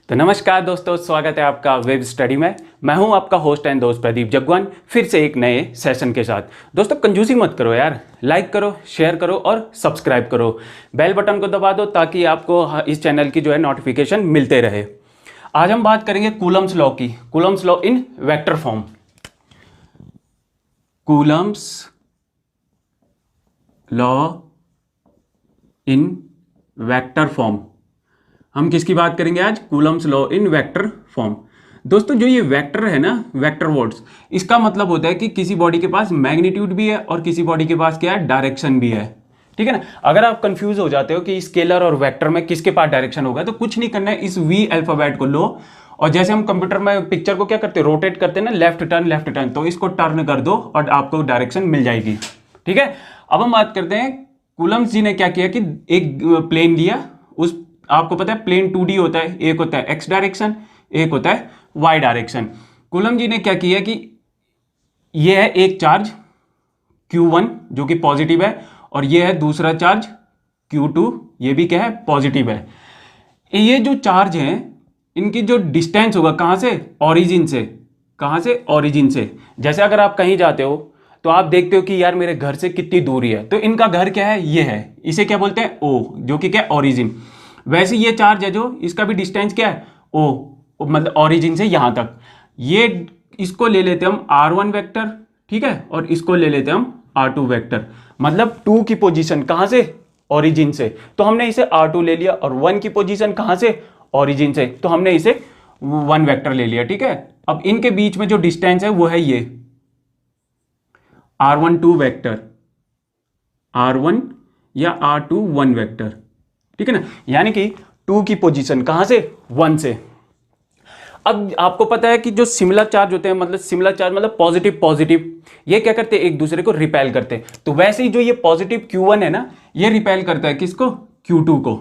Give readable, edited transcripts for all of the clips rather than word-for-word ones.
तो नमस्कार दोस्तों, स्वागत है आपका वेब स्टडी में। मैं हूं आपका होस्ट एंड दोस्त प्रदीप जगवान, फिर से एक नए सेशन के साथ। दोस्तों कंजूसी मत करो यार, लाइक करो, शेयर करो और सब्सक्राइब करो। बेल बटन को दबा दो ताकि आपको इस चैनल की जो है नोटिफिकेशन मिलते रहे। आज हम बात करेंगे कूलम्स लॉ की, Coulomb's law in vector form. Coulomb's law in vector form. हम किसकी बात करेंगे आज? Coulomb's law in vector form. दोस्तों जो ये वेक्टर है ना, वेक्टर वर्ड्स, इसका मतलब होता है कि किसी बॉडी के पास मैग्नीट्यूड भी है और किसी बॉडी के पास क्या है, डायरेक्शन भी है। ठीक है ना। अगर आप कंफ्यूज हो जाते हो कि स्केलर और वेक्टर में किसके पास डायरेक्शन होगा, तो कुछ नहीं करना है, इस वी अल्फाबेट को लो और जैसे हम कंप्यूटर में पिक्चर को क्या करते हैं, रोटेट करते हैं ना, लेफ्ट टर्न, तो इसको टर्न कर दो और आपको डायरेक्शन मिल जाएगी। ठीक है। अब हम बात करते हैं कूलम्स जी ने क्या किया कि एक प्लेन लिया, उस आपको पता है प्लेन 2D होता है, एक होता है एक्स डायरेक्शन, एक होता है वाई डायरेक्शन। कूलम जी ने क्या किया कि ये है एक चार्ज Q1 जो कि पॉजिटिव है और ये है दूसरा चार्ज Q2, ये भी क्या है, पॉजिटिव है। ये जो चार्ज हैं इनकी जो डिस्टेंस होगा कहां से, ओरिजिन से। कहां से? ओरिजिन से। जैसे अगर आप कहीं जाते हो तो आप देखते हो कि यार मेरे घर से कितनी दूरी है, तो इनका घर क्या है, ये है, इसे क्या बोलते हैं, O, जो कि क्या है, ओरिजिन। वैसे ये चार्ज है जो, इसका भी डिस्टेंस क्या है, O, मतलब ओरिजिन से यहां तक। ये इसको ले लेते हम R1 वेक्टर, ठीक है, और इसको ले लेते हम R2 वेक्टर। मतलब 2 की पोजीशन कहां से, ओरिजिन से, तो हमने इसे R2 ले लिया, और 1 की पोजीशन कहां से, ओरिजिन से, तो हमने इसे 1 वेक्टर ले लिया। ठीक है। अब इनके बीच में जो डिस्टेंस है वो है ये R12 वेक्टर, R1 या R2 1 वेक्टर। ठीक है ना। यानी कि 2 की पोजीशन कहां से, 1 से। अब आपको पता है कि जो सिमिलर चार्ज होते हैं, मतलब सिमिलर चार्ज मतलब पॉजिटिव पॉजिटिव, ये क्या करते हैं, एक दूसरे को रिपेल करते हैं। तो वैसे ही जो ये पॉजिटिव Q1 है ना, ये रिपेल करता है किसको, Q2 को।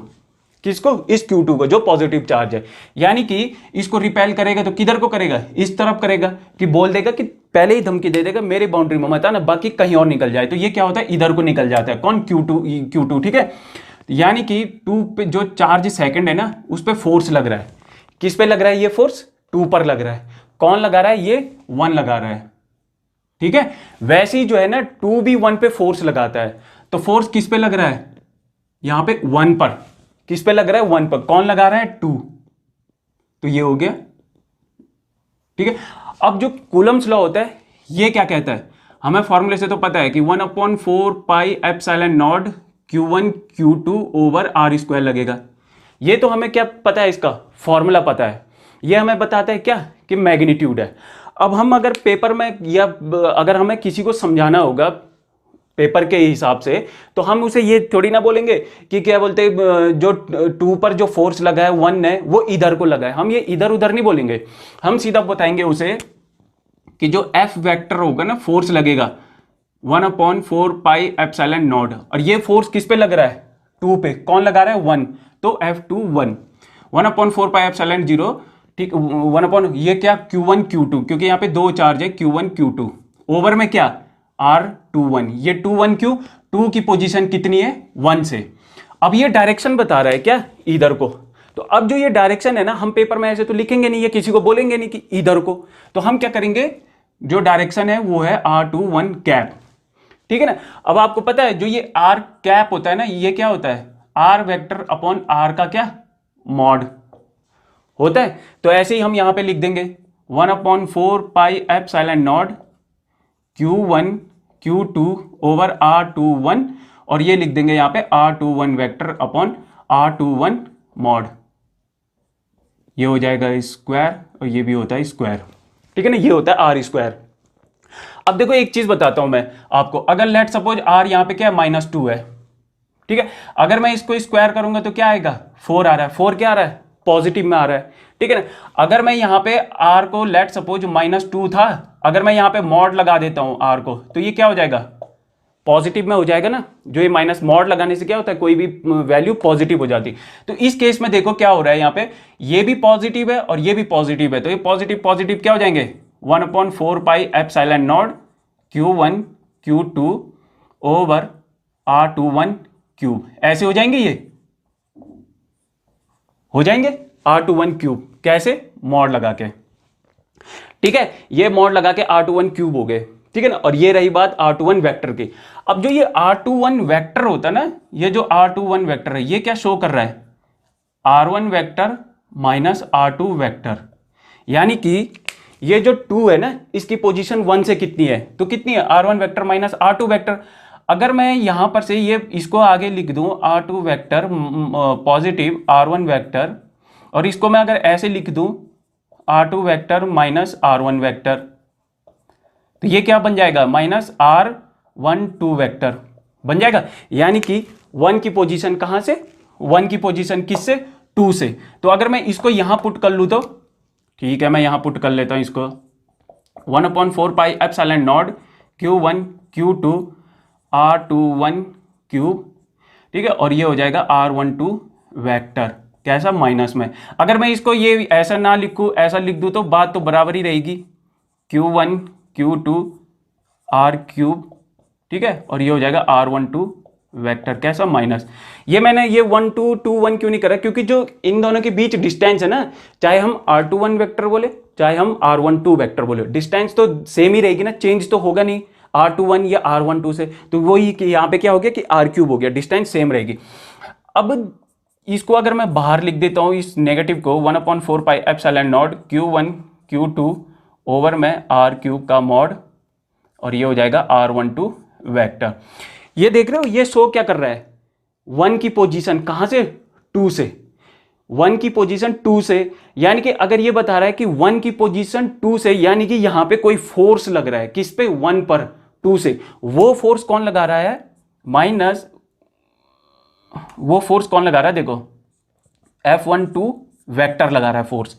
किसको? इस Q2 को, जो पॉजिटिव चार्ज है। यानी कि इसको रिपेल करेगा तो किधर को करेगा, इस तरफ करेगा, कि बोल देगा कि पहले ही धमकी दे देगा मेरे बाउंड्री में मत आना, बाकी कहीं और निकल जाए। तो ये क्या होता है, इधर को निकल जाता है। कौन? Q2। ठीक है। यानी कि 2 पे जो चार्ज सेकंड है ना, उस पे फोर्स लग रहा है। किस पे लग रहा है ये फोर्स? 2 पर लग रहा है। कौन लगा रहा है? ये 1 लगा रहा है। ठीक है। वैसे ही जो है ना, 2 भी 1 पे फोर्स लगाता है। तो फोर्स किस पे लग रहा है, यहां पे 1 पर। किस पे लग रहा है? 1 पर। कौन लगा रहा है? 2। तो ये हो गया। ठीक है। अब जो कूलम्स लॉ होता है ये क्या कहता है, हमें फॉर्मूले से तो पता है कि 1/4 pi epsilon not Q1 Q2 over R square लगेगा। ये तो हमें क्या पता है, इसका फॉर्मूला पता है। ये हमें बताता है क्या, कि मैग्नीट्यूड है। अब हम अगर पेपर में या अगर हमें किसी को समझाना होगा पेपर के हिसाब से, तो हम उसे ये थोड़ी ना बोलेंगे कि क्या बोलते हैं, जो 2 पर जो फोर्स लगा है 1 है वो इधर को लगा है। हम ये इधर उधर नहीं बोलेंगे, हम सीधा बताएंगे उसे कि जो F वेक्टर होगा ना, फोर्स लगेगा 1/4 पाई एप्सिलॉन नॉट, और ये फोर्स किस पे लग रहा है, 2 पे। कौन लगा रहा है? 1। तो F2 1, 1/4 पाई एप्सिलॉन 0, ठीक, 1 ये क्या, Q1 Q2, क्योंकि यहाँ पे 2 चार्ज है Q1 Q2, ओवर में क्या, R21। ये 2 1 क्यों, 2 की पोजीशन कितनी है, 1 से। अब ये डायरेक्शन बता रहा है क्या, इधर को। तो अब जो ये डायरेक्शन है ना, हम पेपर में ऐसे तो लिखेंगे नहीं, ये किसी को बोलेंगे नहीं कि इधर को। तो हम क्या करेंगे, जो डायरेक्शन है वो है R21 कैप। ठीक है ना। अब आपको पता है जो ये R कैप होता है ना, ये क्या होता है, R वेक्टर अपॉन R का क्या, मॉड होता है। तो ऐसे ही हम यहां पे लिख देंगे 1/4 pi epsilon not Q1 Q2 over R21, और ये लिख देंगे यहां पे R21 vector upon R21 mod. ये हो जाएगा स्क्वायर और ये भी होता है स्क्वायर। ठीक है ना, ये होता है R स्क्वायर। अब देखो एक चीज बताता हूं मैं आपको, अगर लेट सपोज R यहां पे क्या है, -2 है। ठीक है। अगर मैं इसको स्क्वायर करूंगा तो क्या आएगा, 4 आ रहा है। 4 क्या आ रहा है, पॉजिटिव में आ रहा है। ठीक है ना। अगर मैं यहां पे R को लेट सपोज -2 था, अगर मैं यहां पे मॉड लगा देता हूं R को, तो ये क्या हो जाएगा, पॉजिटिव में हो जाएगा ना। जो ये माइनस मॉड लगाने से क्या होता है, कोई भी वैल्यू पॉजिटिव हो जाती। तो इस केस में देखो क्या हो रहा है, यहां पे ये भी पॉजिटिव है और ये भी पॉजिटिव है, तो ये पॉजिटिव पॉजिटिव क्या हो जाएंगे, 1/4 pi epsilon not Q1 Q2 over R21 cube. ऐसे हो जाएंगे, ये हो जाएंगे। r21 क्यूब, कैसे, मॉड लगा के, ठीक है, ये मॉड लगा के r21 क्यूब हो गए, ठीक है ना। और ये रही बात r21 वेक्टर की। अब जो ये r21 वेक्टर होता है ना, ये जो r21 वेक्टर है ये क्या शो कर रहा है, r1 vector minus r2 vector, यानी कि ये जो 2 है ना इसकी पोजीशन 1 से कितनी है, तो कितनी है, r1 vector minus r2 vector. अगर मैं यहां पर से ये इसको आगे लिख दूं r2 vector positive r1 vector, और इसको मैं अगर ऐसे लिख दूं r2 vector minus r1 vector, तो ये क्या बन जाएगा, माइनस r12 वेक्टर बन जाएगा। यानी कि 1 की पोजीशन कहां से, 1 की पोजीशन किससे, 2 से। तो अगर मैं इसको यहां पुट कर लूं तो ठीक है, मैं यहां पुट कर लेता हूं इसको, 1/4 pi epsilon not q1 q2 r21 cube, ठीक है, और ये हो जाएगा r12 वेक्टर, कैसा, माइनस में। अगर मैं इसको ये ऐसा ना लिखूं, ऐसा लिख दूं तो बात तो बराबर ही रहेगी, q1 q2 r क्यूब, ठीक है, और ये हो जाएगा r12 वेक्टर, कैसा, माइनस। ये मैंने ये 1 2 2 1 क्यों नहीं करा, क्योंकि जो इन दोनों के बीच डिस्टेंस है ना, चाहे हम r21 वेक्टर बोले चाहे हम r12 वेक्टर बोले, डिस्टेंस तो सेम ही रहेगी ना, चेंज तो होगा नहीं r21 या r12 से। तो वही कि यहाँ पे क्या हो गया कि r क्यूब हो गया, डिस्टेंस सेम रहेगी। अब इसको अगर मैं बाहर लिख देता हूँ इस नेगेटिव को, 1/4 pi epsilon not q1 q2 over में r क्यूब का मॉड, और ये हो जाएगा r12 वेक्टर। ये देख रहे हो, ये शो क्या कर रहा है, 1 की पोजीशन कहां से, 2 से, 1 की पोजीशन 2 से, यानी कि अगर ये बता रहा है कि 1 की पोजीशन 2 से, यानी कि यहां पे कोई फोर्स लग रहा है, किस पे, 1 पर 2 से। वो फोर्स कौन लगा रहा है, माइनस, वो फोर्स कौन लगा रहा है, देखो F12 वेक्टर लगा रहा है फोर्स,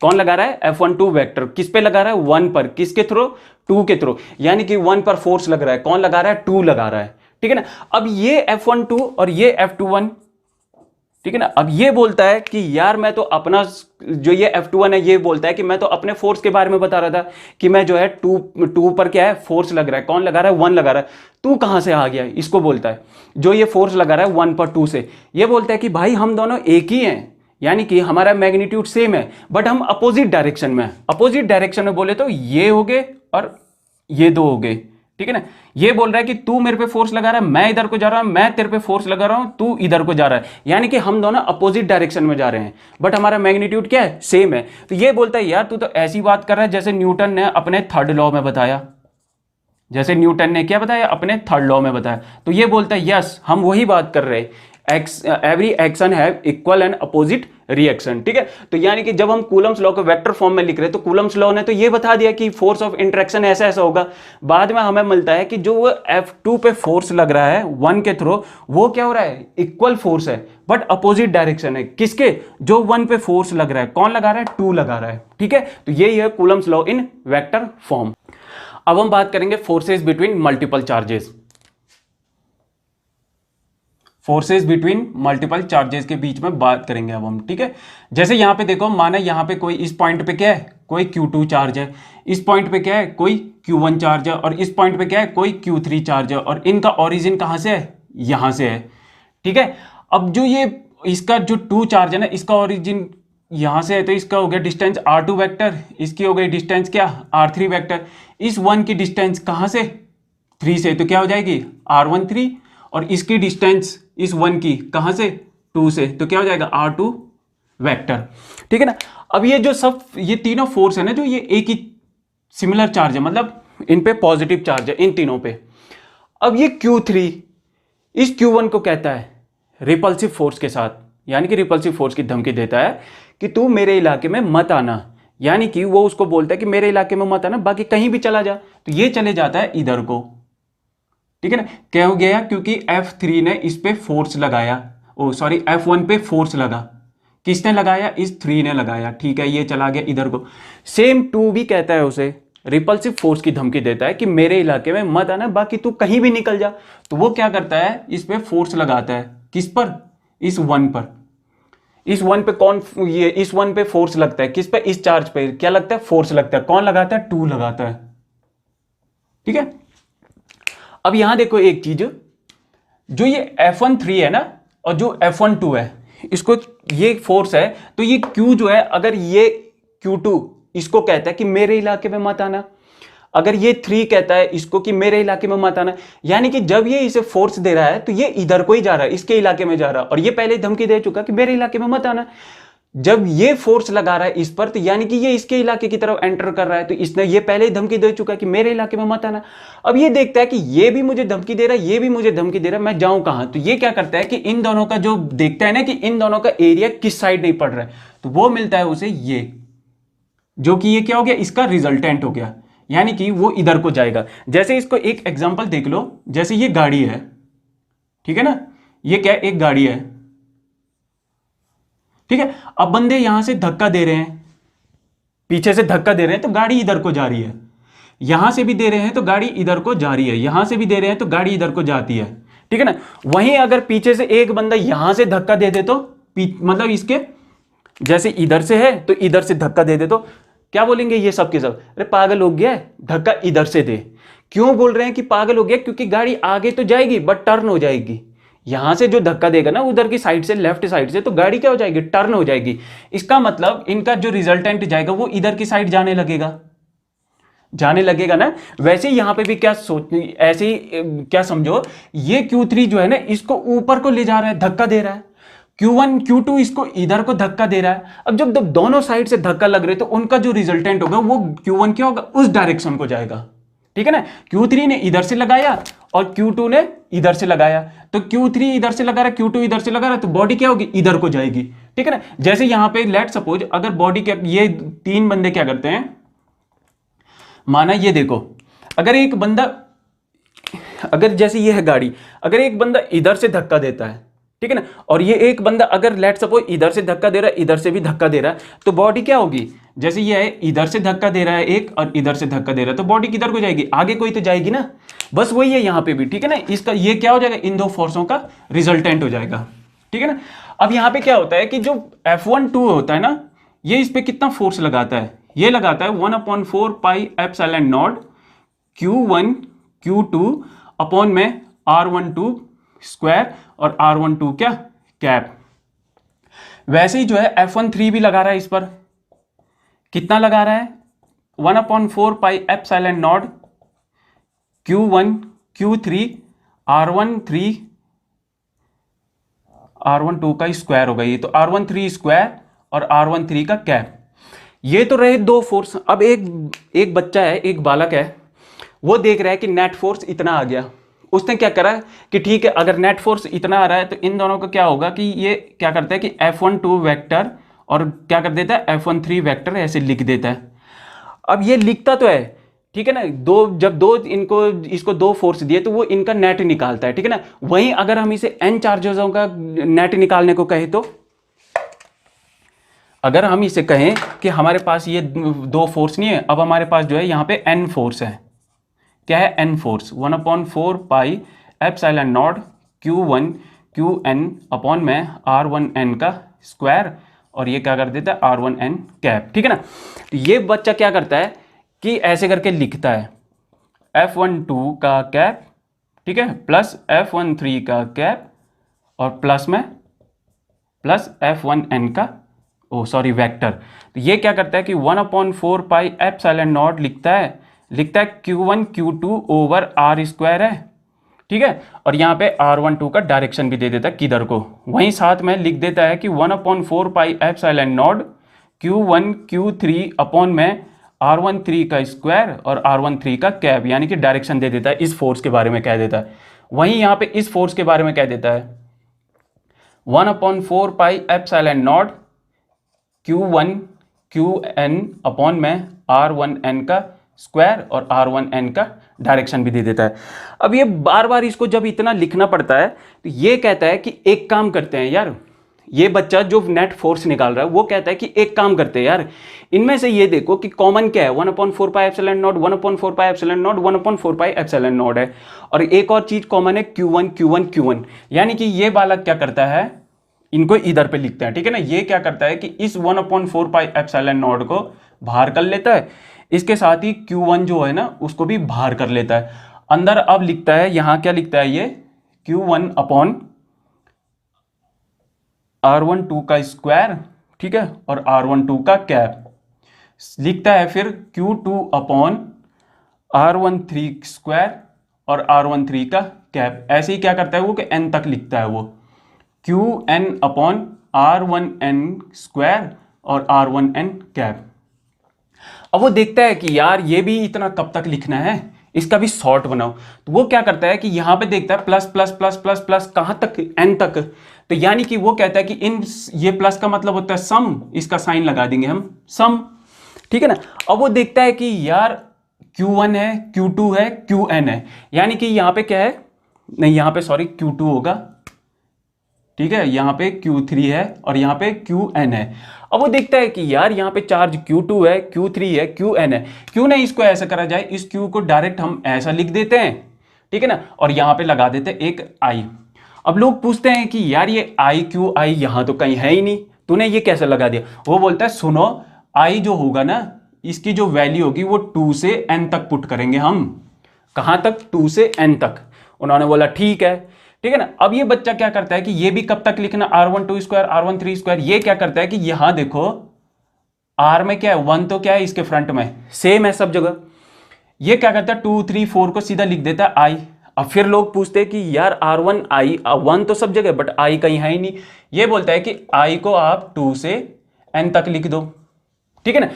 कौन लगा रहा है, F12 वेक्टर, किस पे लगा रहा है, 1 पर, किसके थ्रू, 2 के थ्रू, यानी कि 1 पर फोर्स लग रहा है, कौन लगा रहा है, 2 लगा रहा है, ठीक है ना। अब ये F12 और ये F21, ठीक है ना। अब ये बोलता है कि यार मैं तो अपना, जो ये F21 है ये बोलता है कि मैं तो अपने फोर्स के बारे में बता रहा था कि मैं जो है 2 पर क्या है, फोर्स लग रहा है, कौन लगा रहा है, 1 लगा रहा है, तू कहां से आ गया, इसको बोलता है, जो ये फोर्स लगा रहा है 1 पर 2 से। ये बोलता है कि भाई हम दोनों एक ही हैं, यानी कि हमारा मैग्नीट्यूड सेम है, बट हम अपोजिट डायरेक्शन में, अपोजिट डायरेक्शन में बोले तो ये हो गए और ये 2 हो गए, ठीक है ना। ये बोल रहा है कि तू मेरे पे फोर्स लगा रहा है, मैं इधर को जा रहा हूं, मैं तेरे पे फोर्स लगा रहा हूं, तू इधर को जा रहा है, यानी कि हम दोनों अपोजिट डायरेक्शन में जा रहे हैं, बट हमारा मैग्नीट्यूड क्या है, सेम है। तो ये बोलता है यार तू तो ऐसी बात कर रहा है जैसे न्यूटन ने अपने थर्ड लॉ में बताया, जैसे न्यूटन ने क्या बताया, अपने थर्ड लॉ में बताया। तो ये बोलता है यस, हम वही बात कर रहे हैं, every action have equal and opposite reaction, ठीक है। तो यानी कि जब हम कूलम्स लॉ को वेक्टर फॉर्म में लिख रहे हैं तो कूलम्स लॉ ने तो ये बता दिया कि फोर्स ऑफ इंटरेक्शन ऐसा ऐसा होगा। बाद में हमें मिलता है कि जो वो F2 पे फोर्स लग रहा है 1 के थ्रू, वो क्या हो रहा है, इक्वल फोर्स है बट अपोजिट डायरेक्शन है, किसके, जो 1 पे फोर्स लग रहा है, कौन लगा रहा है, 2 लगा रहा है, ठीक है। तो यही है Coulomb's law in vector form. अब हम बात करेंगे forces between multiple charges, forces between multiple charges के बीच में बात करेंगे अब हम, ठीक है। जैसे यहां पे देखो, माना यहां पे कोई, इस पॉइंट पे क्या है, कोई Q2 चार्ज है, इस पॉइंट पे क्या है, कोई Q1 चार्ज है, और इस पॉइंट पे क्या है, कोई Q3 चार्ज है, और इनका ओरिजिन कहां से है, यहां से है, ठीक है। अब जो ये इसका जो 2 चार्ज है ना, इसका ओरिजिन यहां से है, तो इसका हो गया डिस्टेंस r2 वेक्टर, इसकी हो गई डिस्टेंस क्या, r3 वेक्टर। इस 1 की डिस्टेंस कहां से, 3 से, तो क्या हो जाएगी r13, और इसकी डिस्टेंस इस 1 की कहां से, 2 से, तो क्या हो जाएगा r2 वेक्टर, ठीक है ना। अब ये जो सब, ये तीनों फोर्स है ना, जो ये एक ही सिमिलर चार्ज है, मतलब इन पे पॉजिटिव चार्ज है इन तीनों पे। अब ये Q3 इस Q1 को कहता है रिपल्सिव फोर्स के साथ, यानी कि रिपल्सिव फोर्स की धमकी देता है कि तू मेरे इलाके में मत आना, यानी कि वो उसको बोलता है कि मेरे इलाके में मत आना, बाकी कहीं भी चला जा। तो ये चले जाता है इधर को, ठीक है ना। क्या हो गया, क्योंकि F3 ने इस पे फोर्स लगाया, ओ सॉरी F1 पे फोर्स लगा, किसने लगाया, इस 3 ने लगाया, ठीक है, ये चला गया इधर को। सेम 2 भी कहता है उसे, रिपल्सिव फोर्स की धमकी देता है कि मेरे इलाके में मत आना, बाकी तू कहीं भी निकल जा। तो वो क्या करता है, इस पे फोर्स लगाता है, किस पर, इस 1 पर। इस 1 पे कौन, ये इस 1 पे फोर्स लगता है, किस पे, इस चार्ज पे क्या लगता है, फोर्स लगता है, कौन लगाता है, 2 लगाता है, ठीक है। अब यहां देखो एक चीज, जो ये F13 है ना, और जो F12 है, इसको ये फोर्स है, तो ये Q जो है, अगर ये Q2 इसको कहता है कि मेरे इलाके में मत आना, अगर ये 3 कहता है इसको कि मेरे इलाके में मत आना, यानी कि जब ये इसे फोर्स दे रहा है तो ये इधर को ही जा रहा है, इसके इलाके में जा रहा है, और ये पहले धमकी दे चुका कि मेरे इलाके में मत आना। जब ये फोर्स लगा रहा है इस पर, तो यानी कि ये इसके इलाके की तरफ एंटर कर रहा है, तो इसने ये पहले ही धमकी दे चुका है कि मेरे इलाके में मत आना। अब ये देखता है कि ये भी मुझे धमकी दे रहा है, ये भी मुझे धमकी दे रहा है, मैं जाऊं कहां? तो ये क्या करता है कि इन दोनों का जो देखता है ना कि इन दोनों का एरिया किस साइड नहीं पड़ रहा है, तो वो मिलता है उसे ये, जो कि ये क्या हो गया, इसका रिजल्टेंट हो गया, यानी कि वो इधर को जाएगा। जैसे इसको एक एग्जांपल देख लो, जैसे ये गाड़ी है, ठीक है ना, ये क्या, एक गाड़ी है, ठीक है। अब बंदे यहां से धक्का दे रहे हैं, पीछे से धक्का दे रहे हैं तो गाड़ी इधर को जा रही है, यहां से भी दे रहे हैं तो गाड़ी इधर को जा रही है, यहां से भी दे रहे हैं तो गाड़ी इधर को जाती है, ठीक है ना। वहीं अगर पीछे से एक बंदा यहां से धक्का दे दे तो मतलब इसके जैसे इधर से है तो इधर से धक्का दे दे, तो क्या बोलेंगे ये सब के सब, अरे पागल हो गया है, धक्का इधर से दे। क्यों बोल रहे हैं कि पागल हो गया? क्योंकि गाड़ी आगे तो जाएगी बट टर्न हो जाएगी, यहां से जो धक्का देगा ना उधर की साइड से, लेफ्ट साइड से, तो गाड़ी क्या हो जाएगी, टर्न हो जाएगी। इसका मतलब इनका जो रिजल्टेंट जाएगा वो इधर की साइड जाने लगेगा ना। वैसे ही यहां पे भी क्या सोच, ऐसे ही क्या समझो, ये Q3 जो है ना इसको ऊपर को ले जा रहा है, धक्का दे रहा है, Q1 Q2 इसको इधर को धक्का दे रहा है। अब जब दोनों साइड से धक्का लग रहे तो उनका जो रिजल्टेंट होगा वो Q1 क्या होगा, उस डायरेक्शन को जाएगा, ठीक है ना। Q3 ने इधर से लगाया और Q2 ने इधर से लगाया, तो Q3 इधर से लगा रहा है, Q2 इधर से लगा रहा है, तो बॉडी क्या होगी, इधर को जाएगी, ठीक है ना। जैसे यहां पे लेट सपोज अगर बॉडी के ये 3 बंदे क्या करते हैं, माना ये देखो, अगर एक बंदा, अगर जैसे ये है गाड़ी, अगर एक बंदा इधर से धक्का देता है, ठीक है ना, और ये एक बंदा अगर लेट सपोज इधर से धक्का दे रहा है, इधर से भी धक्का दे रहा है, तो बॉडी क्या होगी, जैसे ये है इधर से धक्का दे रहा है एक और इधर से धक्का दे रहा है, तो बॉडी किधर को जाएगी, आगे कोई तो जाएगी ना। बस वही है यहां पे भी, ठीक है ना। इसका ये क्या हो जाएगा, इन दो फोर्सों का रिजल्टेंट हो जाएगा, ठीक है ना। अब यहां पे क्या होता है कि जो F12 होता है ना, ये इस पे कितना फोर्स लगाता है, ये लगाता है 1/4 pi epsilon not Q1 Q2 upon में R12 स्क्वायर और R12 क्या, कैप। वैसे ही जो है F13 भी लगा रहा है, इस पर कितना लगा रहा है, 1/4 pi epsilon not Q1 Q3 R12 का स्क्वायर होगा ये, तो R13 स्क्वायर और R13 का कैप। ये तो रहे दो फोर्स। अब एक बच्चा है, एक बालक है, वो देख रहा है कि नेट फोर्स इतना आ गया, उसने क्या करा कि ठीक है अगर नेट फोर्स इतना आ रहा है तो इन दोनों का क्या होगा कि ये क्या करता है कि F12 वेक्टर और क्या कर देता है F13 वेक्टर ऐसे लिख देता है। अब ये लिखता तो है, ठीक है ना, जब इसको दो फोर्स दिए तो वो इनका नेट निकालता है, ठीक है ना। वहीं अगर हम इसे n चार्जेसों का नेट निकालने को कहे, तो अगर हम इसे कहें कि हमारे पास ये दो फोर्स नहीं है, अब हमारे पास जो है यहाँ पे n फोर्स है, क्या है, n force 1/4 pi epsilon not Q1 Qn upon में R1n का स्क्वायर, और ये क्या कर देता है R1n कैप, ठीक है ना। तो ये बच्चा क्या करता है कि ऐसे करके लिखता है F12 का कैप, ठीक है, प्लस F13 का कैप और प्लस F1n का वेक्टर। तो ये क्या करता है कि 1/4 पाई एप्सिलॉन नॉट लिखता है Q1 Q2 over R square है, ठीक है, और यहाँ पे R12 का डायरेक्शन भी दे देता है किधर को। वहीं साथ में लिख देता है कि 1/4 pi epsilon not Q1 Q3 upon में R13 का स्क्वायर और R13 का कैप, यानी कि डायरेक्शन दे देता है, इस फोर्स के बारे में कह देता है। वहीं यहाँ पे इस फोर्स के बारे में कह देता है 1/4 pi epsilon not Q1 Qn upon में R1n का स्क्वायर और R1n का डायरेक्शन भी दे देता है। अब ये बार बार इसको जब इतना लिखना पड़ता है तो ये कहता है कि एक काम करते हैं यार, ये बच्चा जो नेट फोर्स निकाल रहा है वो कहता है कि एक काम करते हैं यार, इनमें से ये देखो कि कॉमन क्या है, 1/4 pi epsilon not 1/4 pi epsilon not 1/4 pi epsilon not है, और एक और चीज कॉमन है Q1, यानी कि ये बालक क्या करता है, इनको इधर पे लिखते हैं, ठीक है ना। ये क्या करता है कि इस 1/4 पाई एप्सिलॉन नॉट को बाहर कर लेता है, इसके साथ ही Q1 जो है ना उसको भी बाहर कर लेता है। अंदर अब लिखता है, यहां क्या लिखता है ये Q1 अपॉन R12 का स्क्वायर, ठीक है, और R12 का कैप लिखता है फिर Q2 अपॉन R13 स्क्वायर और R13 का कैप। ऐसे ही क्या करता है वो कि n तक लिखता है वो Qn अपॉन R1n स्क्वायर और R1n कैप। अब वो देखता है कि यार ये भी इतना कब तक लिखना है, इसका भी शॉर्ट बनाओ। तो वो क्या करता है कि यहां पे देखता है plus plus plus plus plus कहां तक, n तक। तो यानी कि वो कहता है कि इन ये प्लस का मतलब होता है सम, इसका साइन लगा देंगे हम सम, ठीक है ना। अब वो देखता है कि यार Q1 है, Q2 है, Qn है, यानी कि यहां पे क्या है, नहीं यहां पे सॉरी Q2 होगा, ठीक है, यहां पे Q3 है और यहां पे Qn है। अब वो देखता है कि यार यहां पे चार्ज Q2 है, Q3 है, Qn है, क्यों नहीं इसको ऐसा करा जाए, इस Q को डायरेक्ट हम ऐसा लिख देते हैं, ठीक है ना, और यहां पे लगा देते हैं एक I। अब लोग पूछते हैं कि यार ये I यहां तो कहीं है ही नहीं, तूने ये कैसे लगा दिया। वो बोलता है सुनो, I जो होगा ना इसकी जो वैल्यू होगी वो 2 से n तक पुट करेंगे हम। कहां तक, 2 से n तक। उन्होंने बोला ठीक है, ठीक है ना। अब ये बच्चा क्या करता है कि ये भी कब तक लिखना, R12 स्क्वायर R13 स्क्वायर। ये क्या करता है कि यहां देखो R में क्या है, 1 तो क्या है इसके फ्रंट में, सेम है सब जगह। ये क्या करता है 2 3 4 को सीधा लिख देता है I। अब फिर लोग पूछते हैं कि यार R1 I 1 तो सब जगह बट I कहीं है ही नहीं। ये बोलता है कि I को आप 2 से n तक लिख दो, ठीक है ना।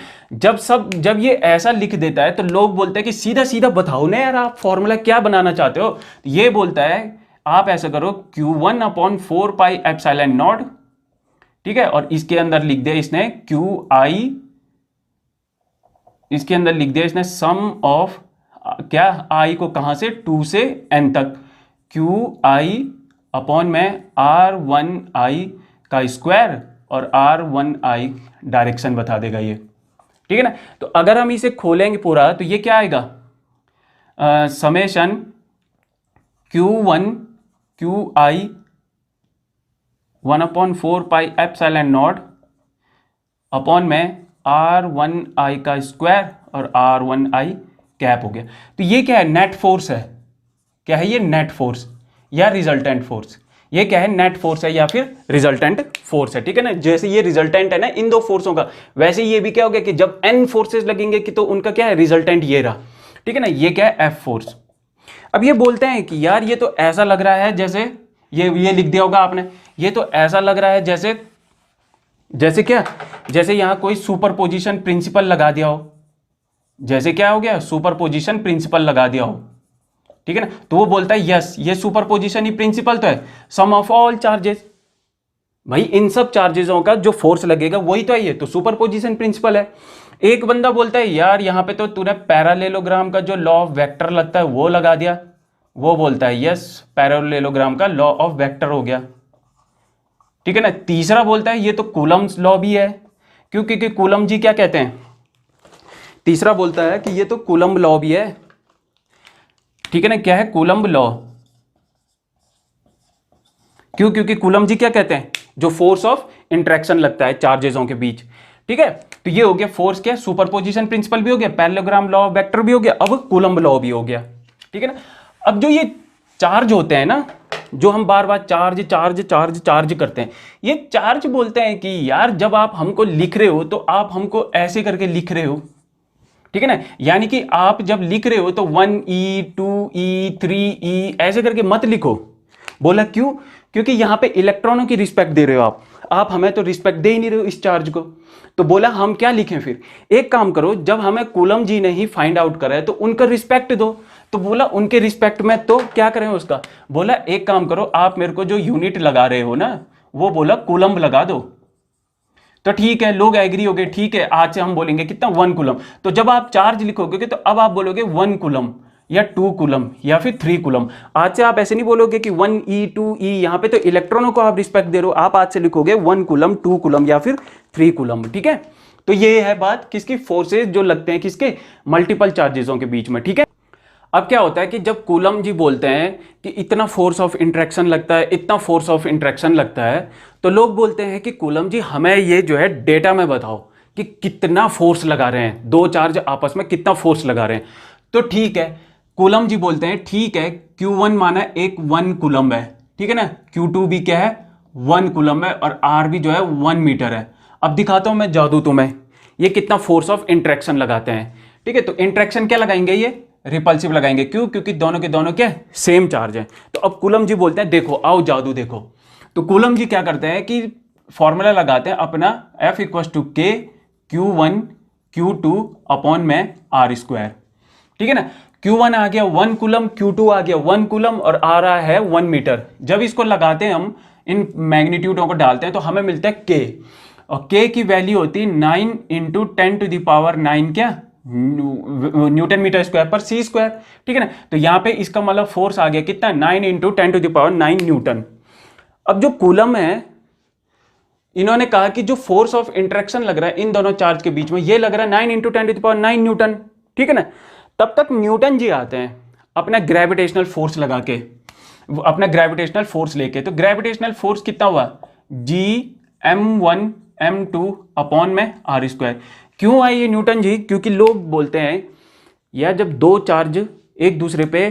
जब ये ऐसा लिख देता है तो लोग बोलते हैं कि सीधा सीधा बताओ ना यार आप फॉर्मूला क्या बनाना चाहते हो। ये बोलता है आप ऐसा करो Q1 upon 4 pi epsilon not, ठीक है, और इसके अंदर लिख दिया इसने QI, इसके अंदर लिख दिया इसने सम ऑफ क्या, I को कहां से 2 से n तक, QI अपॉन में R1I का स्क्वायर और R1I डायरेक्शन बता देगा ये, ठीक है ना। तो अगर हम इसे खोलेंगे पूरा तो ये क्या आएगा, summation Q1 QI 1/4 pi epsilon not upon में R1I का स्क्वायर और R1I कैप हो गया। तो ये क्या है, नेट फोर्स है। क्या है ये, नेट फोर्स या रिजल्टेंट फोर्स। ये क्या है, नेट फोर्स है या फिर रिजल्टेंट फोर्स है, ठीक है ना। जैसे ये रिजल्टेंट है ना इन दो फोर्सों का, वैसे ये भी क्या हो गया कि जब n फोर्सेस लगेंगे कि तो उनका क्या है, रिजल्टेंट ये रहा, ठीक है ना। ये क्या है, F फोर्स। अब ये बोलते हैं कि यार ये तो ऐसा लग रहा है जैसे ये लिख दिया होगा आपने, ये तो ऐसा लग रहा है जैसे क्या, जैसे यहां कोई सुपरपोजिशन प्रिंसिपल लगा दिया हो। जैसे क्या हो गया, सुपरपोजिशन प्रिंसिपल लगा दिया हो, ठीक है ना। तो वो बोलता है यस ये सुपरपोजिशन ही प्रिंसिपल तो है, सम ऑफ ऑल चार्जेस। भाई इन सब चार्जेसों का जो फोर्स लगेगा वही तो है, ये तो सुपरपोजिशन प्रिंसिपल है। एक बंदा बोलता है यार यहां पे तो तूने पैरालेलोग्राम का जो लॉ ऑफ वेक्टर लगता है वो लगा दिया। वो बोलता है यस पैरालेलोग्राम का लॉ ऑफ वेक्टर हो गया, ठीक है ना। तीसरा बोलता है ये तो कूलम्स लॉ भी है, क्योंकि कूलम जी क्या कहते हैं, तीसरा बोलता है कि ये तो कूलम्ब लॉ भी है, ठीक है ना। क्या है, कूलम्ब लॉ। क्यों, क्योंकि कूलम जी क्या कहते हैं, जो फोर्स ऑफ इंटरेक्शन लगता है चार्जेसों के बीच, ठीक है। तो ये हो गया फोर्स, क्या सुपरपोजिशन प्रिंसिपल भी हो गया, पैरेललोग्राम लॉ ऑफ वेक्टर भी हो गया, अब कूलम्ब लॉ भी हो गया, ठीक है ना। अब जो ये चार्ज होते हैं ना, जो हम बार बार चार्ज चार्ज चार्ज चार्ज करते हैं, ये चार्ज बोलते हैं कि यार जब आप हमको लिख रहे हो तो आप हमको ऐसे करके लिख रहे हो, ठीक है ना। यानी कि आप जब लिख रहे हो तो 1E 2E 3E ऐसे करके मत लिखो। बोला क्यों, क्योंकि यहां पे इलेक्ट्रॉनों की रिस्पेक्ट दे रहे हो आप हमें तो रिस्पेक्ट दे ही नहीं रहे हो इस चार्ज को। तो बोला हम क्या लिखें फिर, एक काम करो, जब हमें कूलम जी ने ही फाइंड आउट करा है तो उनका रिस्पेक्ट दो। तो बोला उनके रिस्पेक्ट में तो क्या करें उसका, बोला एक काम करो आप मेरे को जो यूनिट लगा रहे हो ना वो बोला कूलम्ब लगा दो। तो ठीक है, लोग एग्री हो गए, ठीक है आज से हम बोलेंगे कितना 1 कूलम। तो जब आप चार्ज लिखोगे तो अब आप बोलोगे 1 कूलम या 2 कूलम या फिर 3 कूलम। आज से आप ऐसे नहीं बोलोगे कि 1E 2E, यहां पे तो इलेक्ट्रॉनों को आप रिस्पेक्ट दे रहे हो, आप आज से लिखोगे 1 कूलम 2 कूलम या फिर 3 कूलम, ठीक है। तो ये है बात किसकी, फोर्सेस जो लगते हैं किसके, मल्टीपल चार्जेसों के बीच में, ठीक है। अब क्या होता है कि जब कूलम जी बोलते हैं कि इतना फोर्स ऑफ इंटरेक्शन लगता है, इतना फोर्स ऑफ इंटरेक्शन लगता है, तो लोग बोलते हैं कि कूलम जी हमें ये जो है डेटा में बताओ कि कितना फोर्स लगा रहे हैं, दो चार्ज आपस में कितना फोर्स लगा रहे हैं। तो ठीक है, कूलम जी बोलते हैं ठीक है Q1 माना एक 1 कूलम है, ठीक है ना, Q2 भी क्या है 1 कूलम है और आर भी जो है 1 मीटर है। अब दिखाता हूं मैं जादू तुम्हें, ये कितना फोर्स ऑफ इंट्रैक्शन लगाते हैं। ठीक है, तो इंट्रैक्शन क्या लगाएंगे, ये रिपल्सिव लगाएंगे। क्यों? क्योंकि दोनों के दोनों क्या सेम चार्ज है। तो अब कूलम जी बोलते हैं देखो आओ जादू देखो। तो कूलम जी क्या करते हैं कि फॉर्मूला लगाते हैं अपना F इक्वल टू के Q1 Q2 अपॉन में R स्क्वायर। ठीक है ना, Q1 आ गया 1 कूलम, Q2 आ गया 1 कूलम और आ रहा है 1 मीटर। जब इसको लगाते हैं हम, इन मैग्नीट्यूडों को डालते हैं तो हमें मिलता है K, और K की वैल्यू होती है 9 इंटू 10⁹ क्या न्यूटन मीटर स्क्वायर पर C स्क्वायर। ठीक है ना, तो यहां पे इसका मतलब फोर्स आ गया कितना 9 इंटू 10⁹ न्यूटन। अब जो कूलम है, इन्होंने कहा कि जो फोर्स ऑफ इंटरेक्शन लग रहा है इन दोनों चार्ज के बीच में, ये लग रहा है 9 इंटू 10⁹ न्यूटन। ठीक है ना, तब तक न्यूटन जी आते हैं अपना ग्रेविटेशनल फोर्स लगा के, अपना ग्रेविटेशनल फोर्स लेके। तो ग्रेविटेशनल फोर्स कितना हुआ Gm1 m2 अपॉन में R स्क्वायर। क्यों आई ये न्यूटन जी? क्योंकि लोग बोलते हैं यार जब दो चार्ज एक दूसरे पे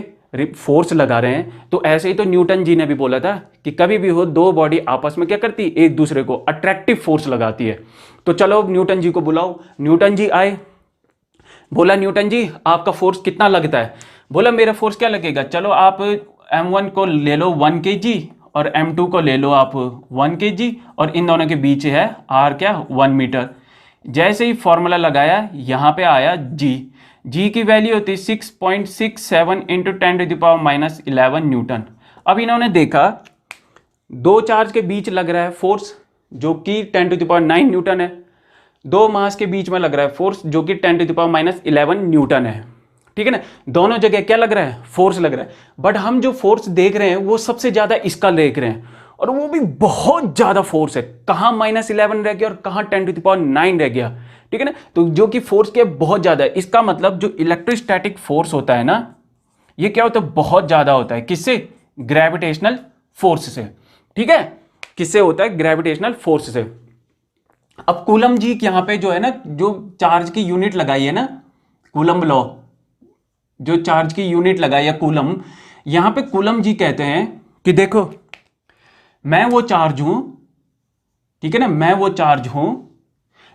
फोर्स लगा रहे हैं, तो ऐसे ही तो न्यूटन जी ने भी बोला था कि कभी भी हो दो बॉडी आपस में क्या करती है, एक दूसरे को अट्रैक्टिव फोर्स लगाती है। तो चलो न्यूटन जी को बुलाओ। न्यूटन जी आए, बोला न्यूटन जी आपका फोर्स कितना लगता है? बोला मेरा फोर्स क्या लगेगा, चलो आप m1 को ले लो 1 kg और m2 को ले लो आप 1 kg और इन दोनों के बीच है r क्या 1 मीटर। जैसे ही फॉर्मूला लगाया यहाँ पे आया g की वैल्यू होती है 6.67 इंटू 10⁻11 न्यूटन। अब इन्होंने देखा दो चार्ज के बीच लग रहा है फोर्स जो कि 10⁹ न्यूटन है, दो मास के बीच में लग रहा है फोर्स जो कि 10⁻11 न्यूटन है। ठीक है ना, दोनों जगह क्या लग रहा है, फोर्स लग रहा है। बट हम जो फोर्स देख रहे हैं वो सबसे ज्यादा इसका देख रहे हैं, और वो भी बहुत ज्यादा फोर्स है। कहां -11 रह गया और कहां 10⁹ रह गया। ठीक है ना, तो जो कि फोर्स क्या बहुत ज्यादा है। इसका मतलब जो इलेक्ट्रोस्टैटिक फोर्स होता है ना, ये क्या होता है, बहुत ज्यादा होता है। किससे? ग्रेविटेशनल फोर्स से। ठीक है, किससे होता है, ग्रेविटेशनल फोर्स से। अब कूलम जी यहां पे जो है ना, जो चार्ज की यूनिट लगाई है ना, कूलम लॉ, जो चार्ज की यूनिट लगाई है कूलम, यहां पे कूलम जी कहते हैं कि देखो मैं वो चार्ज हूं, ठीक है ना, मैं वो चार्ज हूं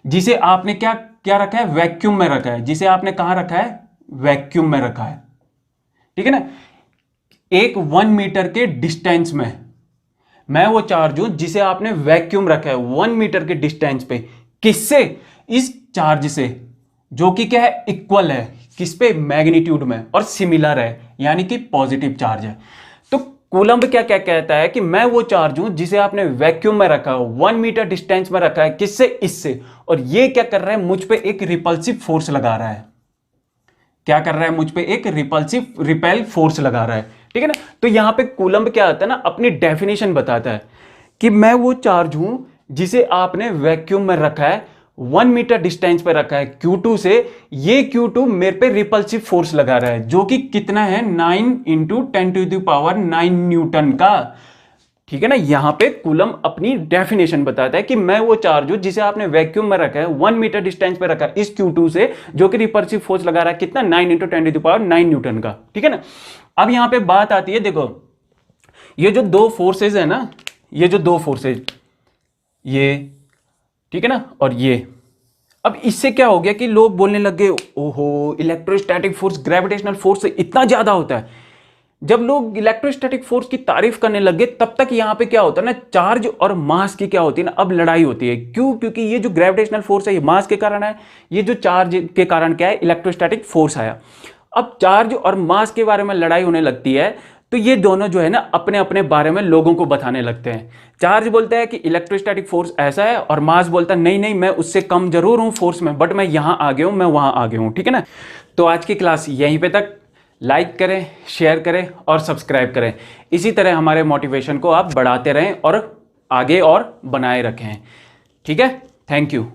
जिसे आपने क्या क्या रखा है, वैक्यूम में रखा है। जिसे आपने कहां रखा है, वैक्यूम में रखा है। ठीक है ना, एक 1 मीटर के डिस्टेंस में मैं वो चार्ज हूं जिसे आपने वैक्यूम रखा है 1 मीटर के डिस्टेंस पे। किससे? इस चार्ज से, जो कि क्या है, इक्वल है किस पे, मैग्नीट्यूड में, और सिमिलर है यानी कि पॉजिटिव चार्ज है। तो कूलम्ब क्या क्या कहता है कि मैं वो चार्ज हूं जिसे आपने वैक्यूम में रखा है 1 मीटर डिस्टेंस में रखा है। किससे? इससे। और ये क्या कर रहा है, मुझ पे एक रिपल्सिव फोर्स लगा रहा है। क्या कर रहा है, मुझ पे एक रिपेल फोर्स लगा रहा है। ठीक है ना, तो यहां पे कूलम्ब क्या आता है ना, अपनी डेफिनेशन बताता है कि मैं वो चार्ज हूं जिसे आपने वैक्यूम में रखा है 1 मीटर डिस्टेंस पे रखा है Q2 से। ये Q2 मेरे पे रिपल्सिव फोर्स लगा रहा है जो कि कितना है, 9 इंटू 10⁹ न्यूटन का। ठीक है ना, यहां पे कूलम अपनी डेफिनेशन बताता है कि मैं वो चार्ज हूं जिसे आपने वैक्यूम में रखा है 1 मीटर डिस्टेंस पे रखा है इस Q2 से, जो कि रिपल्सिव फोर्स लगा रहा है कितना, 9 इंटू 10⁹ न्यूटन का। ठीक है ना, अब यहां पे बात आती है, देखो ये जो दो फोर्सेज है ना, ये जो दो फोर्सेज, ये, ठीक है ना, और ये, अब इससे क्या हो गया कि लोग बोलने लग गए ओहो इलेक्ट्रोस्टैटिक फोर्स ग्रेविटेशनल फोर्स से इतना ज्यादा होता है। जब लोग इलेक्ट्रोस्टैटिक फोर्स की तारीफ करने लगे, तब तक यहां पे क्या होता है ना, चार्ज और मास की क्या होती है ना, अब लड़ाई होती है। क्यों? क्योंकि ये जो ग्रेविटेशनल फोर्स है ये मास के कारण है, ये जो चार्ज के कारण क्या है, इलेक्ट्रोस्टैटिक फोर्स आया। अब चार्ज और मास के बारे में लड़ाई होने लगती है, तो ये दोनों जो है ना अपने अपने बारे में लोगों को बताने लगते हैं। चार्ज बोलता है कि इलेक्ट्रोस्टैटिक फोर्स ऐसा है, और मास बोलता है नहीं नहीं मैं उससे कम जरूर हूं फोर्स में, बट मैं यहां आ गया हूं, मैं वहां आ गया हूं। ठीक है ना, तो आज की क्लास यहीं पे तक। लाइक करें, शेयर करें और सब्सक्राइब करें। इसी तरह हमारे मोटिवेशन को आप बढ़ाते रहें और आगे और बनाए रखें। ठीक है, थैंक यू।